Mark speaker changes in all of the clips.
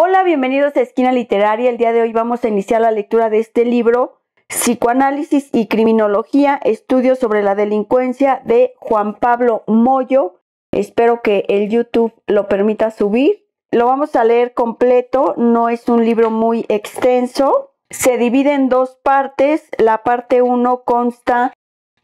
Speaker 1: Hola, bienvenidos a Esquina Literaria. El día de hoy vamos a iniciar la lectura de este libro, Psicoanálisis y Criminología, estudios sobre la delincuencia, de Juan Pablo Moyo. Espero que el YouTube lo permita subir. Lo vamos a leer completo, no es un libro muy extenso. Se divide en dos partes. La parte 1 consta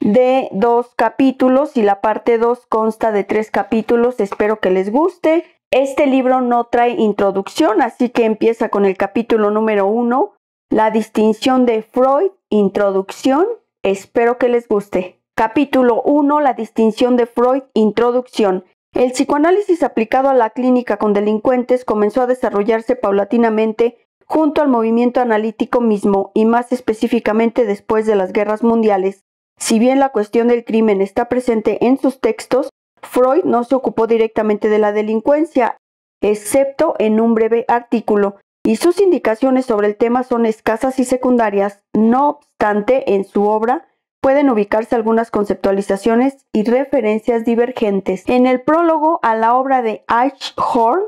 Speaker 1: de 2 capítulos y la parte 2 consta de 3 capítulos. Espero que les guste. Este libro no trae introducción, así que empieza con el capítulo número 1, la distinción de Freud, introducción. Espero que les guste. Capítulo 1, la distinción de Freud, introducción. El psicoanálisis aplicado a la clínica con delincuentes comenzó a desarrollarse paulatinamente junto al movimiento analítico mismo y más específicamente después de las guerras mundiales. Si bien la cuestión del crimen está presente en sus textos, Freud no se ocupó directamente de la delincuencia, excepto en un breve artículo, y sus indicaciones sobre el tema son escasas y secundarias. No obstante, en su obra pueden ubicarse algunas conceptualizaciones y referencias divergentes. En el prólogo a la obra de Eichhorn,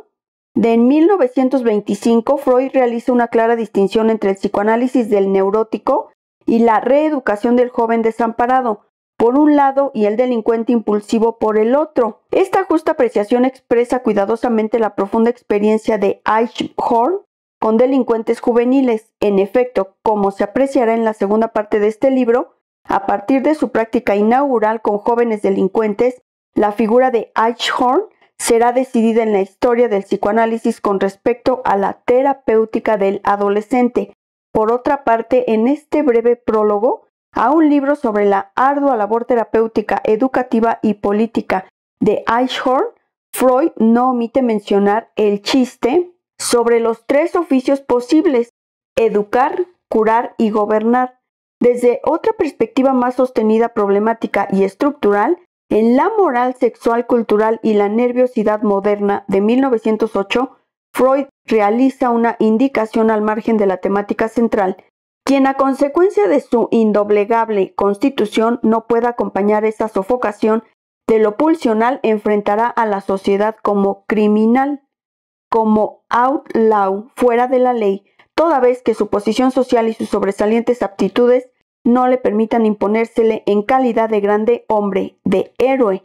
Speaker 1: de 1925, Freud realiza una clara distinción entre el psicoanálisis del neurótico y la reeducación del joven desamparado, por un lado, y el delincuente impulsivo por el otro. Esta justa apreciación expresa cuidadosamente la profunda experiencia de Eichhorn con delincuentes juveniles. En efecto, como se apreciará en la segunda parte de este libro, a partir de su práctica inaugural con jóvenes delincuentes, la figura de Eichhorn será decidida en la historia del psicoanálisis con respecto a la terapéutica del adolescente. Por otra parte, en este breve prólogo a un libro sobre la ardua labor terapéutica, educativa y política de Eichhorn, Freud no omite mencionar el chiste sobre los 3 oficios posibles: educar, curar y gobernar. Desde otra perspectiva más sostenida, problemática y estructural, en La moral sexual cultural y la nerviosidad moderna, de 1908, Freud realiza una indicación al margen de la temática central. Quien a consecuencia de su indoblegable constitución no pueda acompañar esa sofocación de lo pulsional enfrentará a la sociedad como criminal, como outlaw, fuera de la ley, toda vez que su posición social y sus sobresalientes aptitudes no le permitan imponérsele en calidad de grande hombre, de héroe.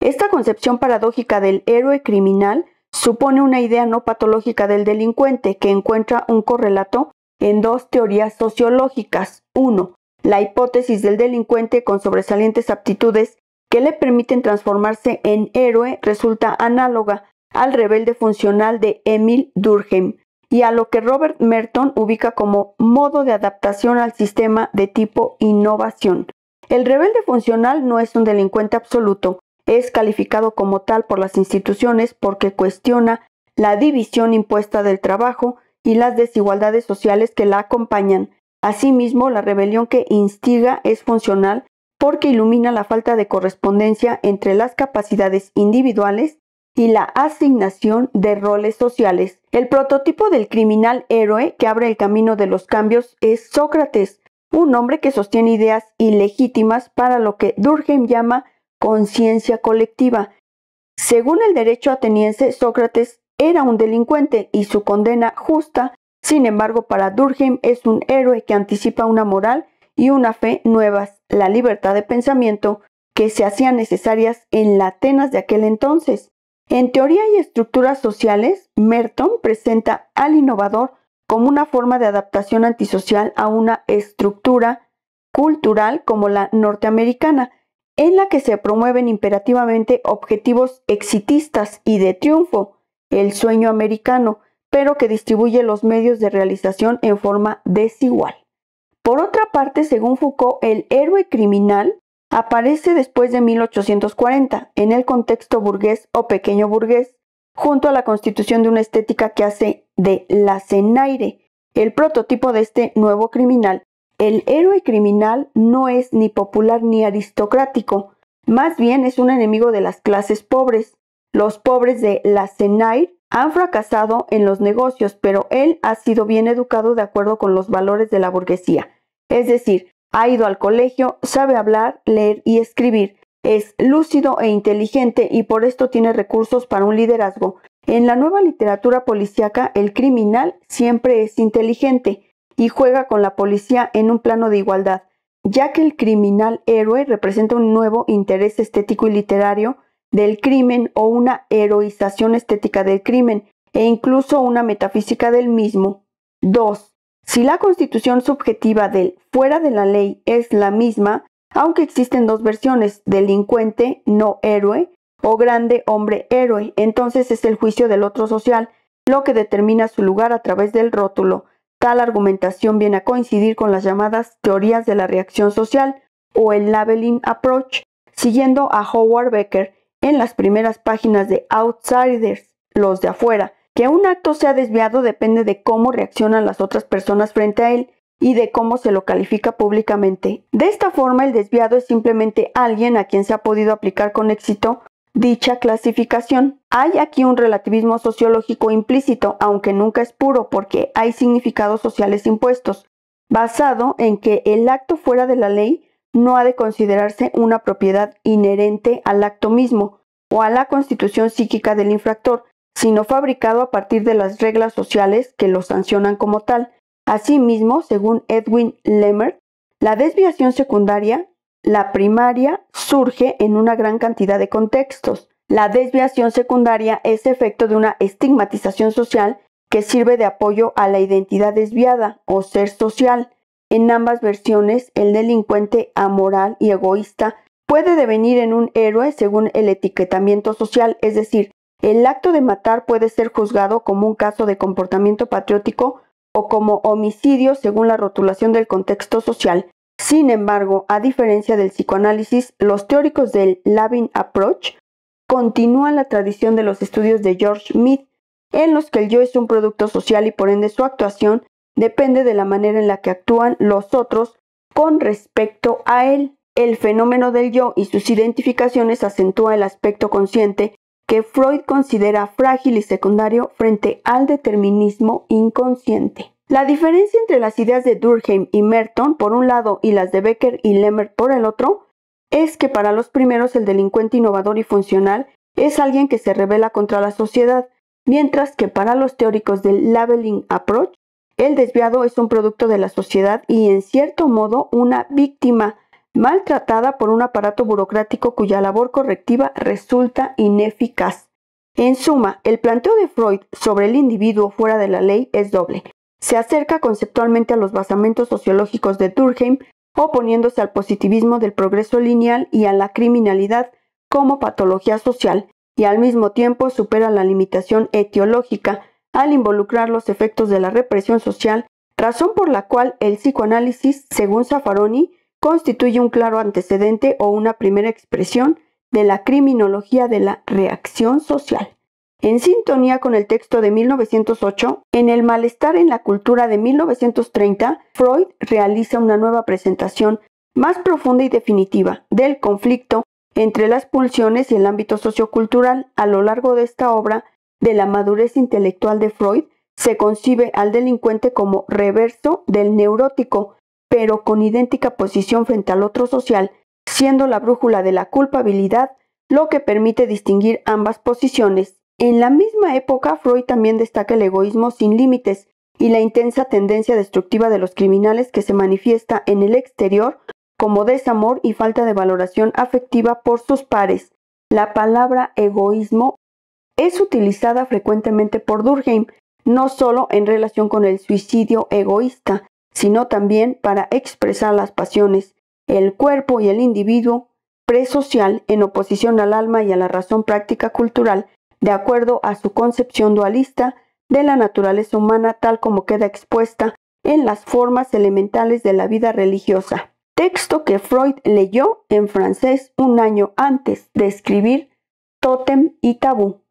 Speaker 1: Esta concepción paradójica del héroe criminal supone una idea no patológica del delincuente que encuentra un correlato en 2 teorías sociológicas. 1. La hipótesis del delincuente con sobresalientes aptitudes que le permiten transformarse en héroe resulta análoga al rebelde funcional de Émile Durkheim y a lo que Robert Merton ubica como modo de adaptación al sistema de tipo innovación. El rebelde funcional no es un delincuente absoluto, es calificado como tal por las instituciones porque cuestiona la división impuesta del trabajo y las desigualdades sociales que la acompañan. Asimismo, la rebelión que instiga es funcional porque ilumina la falta de correspondencia entre las capacidades individuales y la asignación de roles sociales. El prototipo del criminal héroe que abre el camino de los cambios es Sócrates, un hombre que sostiene ideas ilegítimas para lo que Durkheim llama conciencia colectiva. Según el derecho ateniense, Sócrates era un delincuente y su condena justa. Sin embargo, para Durkheim es un héroe que anticipa una moral y una fe nuevas, la libertad de pensamiento que se hacían necesarias en la Atenas de aquel entonces. En Teoría y Estructuras Sociales, Merton presenta al innovador como una forma de adaptación antisocial a una estructura cultural como la norteamericana, en la que se promueven imperativamente objetivos exitistas y de triunfo, el sueño americano, pero que distribuye los medios de realización en forma desigual. Por otra parte, según Foucault, el héroe criminal aparece después de 1840, en el contexto burgués o pequeño burgués, junto a la constitución de una estética que hace de Lacenaire el prototipo de este nuevo criminal. El héroe criminal no es ni popular ni aristocrático, más bien es un enemigo de las clases pobres. Los pobres de Lacenaire han fracasado en los negocios, pero él ha sido bien educado de acuerdo con los valores de la burguesía. Es decir, ha ido al colegio, sabe hablar, leer y escribir, es lúcido e inteligente y por esto tiene recursos para un liderazgo. En la nueva literatura policíaca, el criminal siempre es inteligente y juega con la policía en un plano de igualdad, ya que el criminal héroe representa un nuevo interés estético y literario del crimen o una heroización estética del crimen e incluso una metafísica del mismo. 2. Si la constitución subjetiva del fuera de la ley es la misma, aunque existen dos versiones, delincuente no héroe o grande hombre héroe, entonces es el juicio del otro social lo que determina su lugar a través del rótulo. Tal argumentación viene a coincidir con las llamadas teorías de la reacción social o el labeling approach, siguiendo a Howard Becker en las primeras páginas de Outsiders, los de afuera. Que un acto sea desviado depende de cómo reaccionan las otras personas frente a él y de cómo se lo califica públicamente. De esta forma, el desviado es simplemente alguien a quien se ha podido aplicar con éxito dicha clasificación. Hay aquí un relativismo sociológico implícito, aunque nunca es puro porque hay significados sociales impuestos, basado en que el acto fuera de la ley no ha de considerarse una propiedad inherente al acto mismo o a la constitución psíquica del infractor, sino fabricado a partir de las reglas sociales que lo sancionan como tal. Asimismo, según Edwin Lemert, la desviación secundaria, la primaria, surge en una gran cantidad de contextos. La desviación secundaria es efecto de una estigmatización social que sirve de apoyo a la identidad desviada o ser social. En ambas versiones, el delincuente amoral y egoísta puede devenir en un héroe según el etiquetamiento social, es decir, el acto de matar puede ser juzgado como un caso de comportamiento patriótico o como homicidio según la rotulación del contexto social. Sin embargo, a diferencia del psicoanálisis, los teóricos del labeling approach continúan la tradición de los estudios de George Mead, en los que el yo es un producto social y por ende su actuación depende de la manera en la que actúan los otros con respecto a él. El fenómeno del yo y sus identificaciones acentúa el aspecto consciente que Freud considera frágil y secundario frente al determinismo inconsciente. La diferencia entre las ideas de Durkheim y Merton por un lado y las de Becker y Lemert por el otro es que para los primeros el delincuente innovador y funcional es alguien que se rebela contra la sociedad, mientras que para los teóricos del labeling approach el desviado es un producto de la sociedad y en cierto modo una víctima maltratada por un aparato burocrático cuya labor correctiva resulta ineficaz. En suma, el planteo de Freud sobre el individuo fuera de la ley es doble. Se acerca conceptualmente a los basamentos sociológicos de Durkheim, oponiéndose al positivismo del progreso lineal y a la criminalidad como patología social, y al mismo tiempo supera la limitación etiológica al involucrar los efectos de la represión social, razón por la cual el psicoanálisis, según Zaffaroni, constituye un claro antecedente o una primera expresión de la criminología de la reacción social. En sintonía con el texto de 1908, en El malestar en la cultura de 1930, Freud realiza una nueva presentación más profunda y definitiva del conflicto entre las pulsiones y el ámbito sociocultural. A lo largo de esta obra, de la madurez intelectual de Freud, se concibe al delincuente como reverso del neurótico, pero con idéntica posición frente al otro social, siendo la brújula de la culpabilidad lo que permite distinguir ambas posiciones. En la misma época, Freud también destaca el egoísmo sin límites y la intensa tendencia destructiva de los criminales que se manifiesta en el exterior como desamor y falta de valoración afectiva por sus pares. La palabra egoísmo es utilizada frecuentemente por Durkheim, no solo en relación con el suicidio egoísta, sino también para expresar las pasiones, el cuerpo y el individuo presocial en oposición al alma y a la razón práctica cultural, de acuerdo a su concepción dualista de la naturaleza humana tal como queda expuesta en las formas elementales de la vida religiosa. Texto que Freud leyó en francés un año antes de escribir Tótem y Tabú.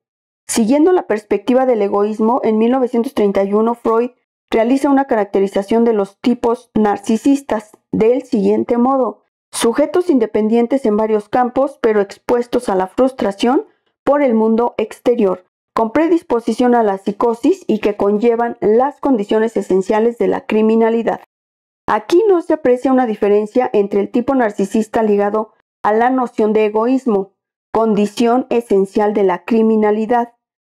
Speaker 1: Siguiendo la perspectiva del egoísmo, en 1931 Freud realiza una caracterización de los tipos narcisistas del siguiente modo: sujetos independientes en varios campos, pero expuestos a la frustración por el mundo exterior, con predisposición a la psicosis y que conllevan las condiciones esenciales de la criminalidad. Aquí no se aprecia una diferencia entre el tipo narcisista ligado a la noción de egoísmo, condición esencial de la criminalidad,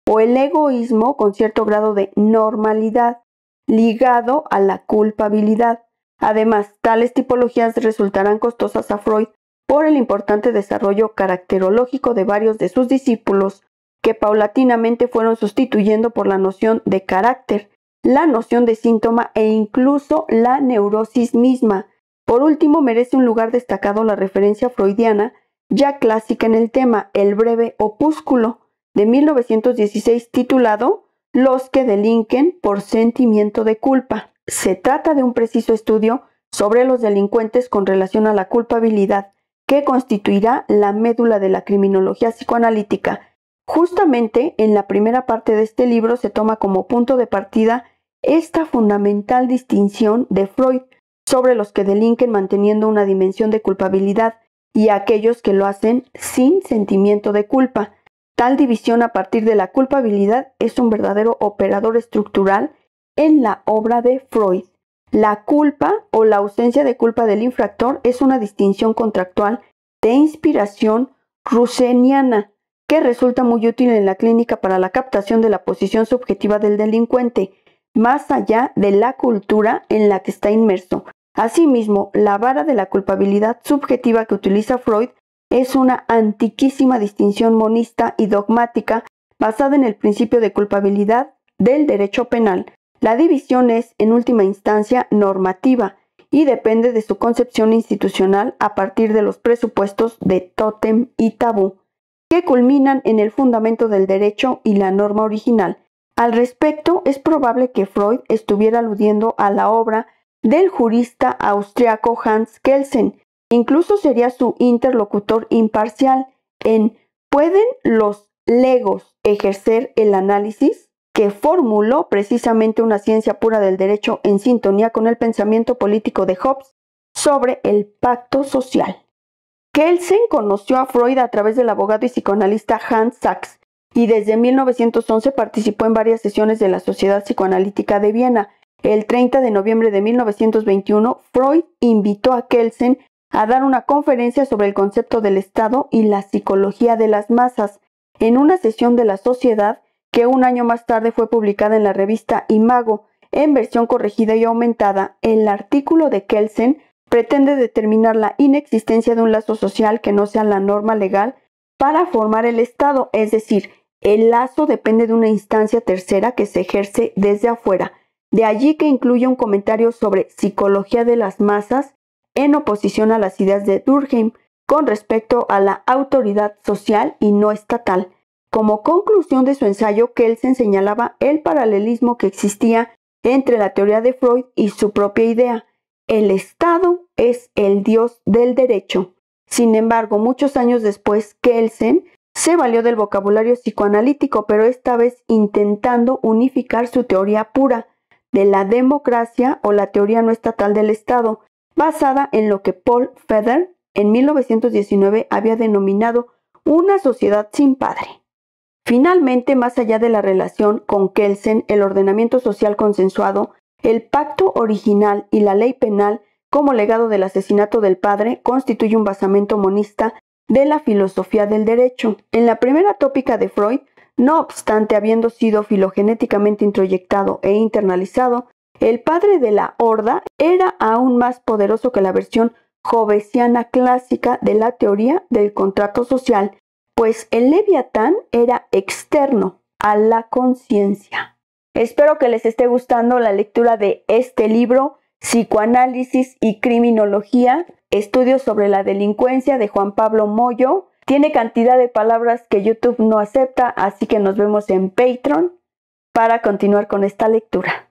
Speaker 1: o el egoísmo con cierto grado de normalidad, ligado a la culpabilidad. Además, tales tipologías resultarán costosas a Freud por el importante desarrollo caracterológico de varios de sus discípulos, que paulatinamente fueron sustituyendo por la noción de carácter, la noción de síntoma e incluso la neurosis misma. Por último, merece un lugar destacado la referencia freudiana, ya clásica en el tema, el breve opúsculo de 1916 titulado Los que delinquen por sentimiento de culpa. Se trata de un preciso estudio sobre los delincuentes con relación a la culpabilidad, que constituirá la médula de la criminología psicoanalítica. Justamente en la primera parte de este libro se toma como punto de partida esta fundamental distinción de Freud sobre los que delinquen manteniendo una dimensión de culpabilidad y aquellos que lo hacen sin sentimiento de culpa. Tal división a partir de la culpabilidad es un verdadero operador estructural en la obra de Freud. La culpa o la ausencia de culpa del infractor es una distinción contractual de inspiración ruseniana que resulta muy útil en la clínica para la captación de la posición subjetiva del delincuente, más allá de la cultura en la que está inmerso. Asimismo, la vara de la culpabilidad subjetiva que utiliza Freud es una antiquísima distinción monista y dogmática basada en el principio de culpabilidad del derecho penal. La división es, en última instancia, normativa y depende de su concepción institucional a partir de los presupuestos de tótem y tabú, que culminan en el fundamento del derecho y la norma original. Al respecto, es probable que Freud estuviera aludiendo a la obra del jurista austriaco Hans Kelsen. Incluso sería su interlocutor imparcial en ¿pueden los legos ejercer el análisis?, que formuló precisamente una ciencia pura del derecho en sintonía con el pensamiento político de Hobbes sobre el pacto social. Kelsen conoció a Freud a través del abogado y psicoanalista Hans Sachs y desde 1911 participó en varias sesiones de la Sociedad Psicoanalítica de Viena. El 30 de noviembre de 1921, Freud invitó a Kelsen a dar una conferencia sobre el concepto del Estado y la psicología de las masas en una sesión de la Sociedad que un año más tarde fue publicada en la revista Imago, en versión corregida y aumentada. El artículo de Kelsen pretende determinar la inexistencia de un lazo social que no sea la norma legal para formar el Estado, es decir, el lazo depende de una instancia tercera que se ejerce desde afuera. De allí que incluye un comentario sobre psicología de las masas en oposición a las ideas de Durkheim con respecto a la autoridad social y no estatal. Como conclusión de su ensayo, Kelsen señalaba el paralelismo que existía entre la teoría de Freud y su propia idea. El Estado es el dios del derecho. Sin embargo, muchos años después, Kelsen se valió del vocabulario psicoanalítico, pero esta vez intentando unificar su teoría pura de la democracia o la teoría no estatal del Estado, basada en lo que Paul Feder en 1919 había denominado una sociedad sin padre. Finalmente, más allá de la relación con Kelsen, el ordenamiento social consensuado, el pacto original y la ley penal como legado del asesinato del padre constituye un basamento monista de la filosofía del derecho. En la primera tópica de Freud, no obstante, habiendo sido filogenéticamente introyectado e internalizado, el padre de la horda era aún más poderoso que la versión hobbesiana clásica de la teoría del contrato social, pues el Leviatán era externo a la conciencia. Espero que les esté gustando la lectura de este libro, Psicoanálisis y Criminología, estudios sobre la delincuencia de Juan Pablo Moyo. Tiene cantidad de palabras que YouTube no acepta, así que nos vemos en Patreon para continuar con esta lectura.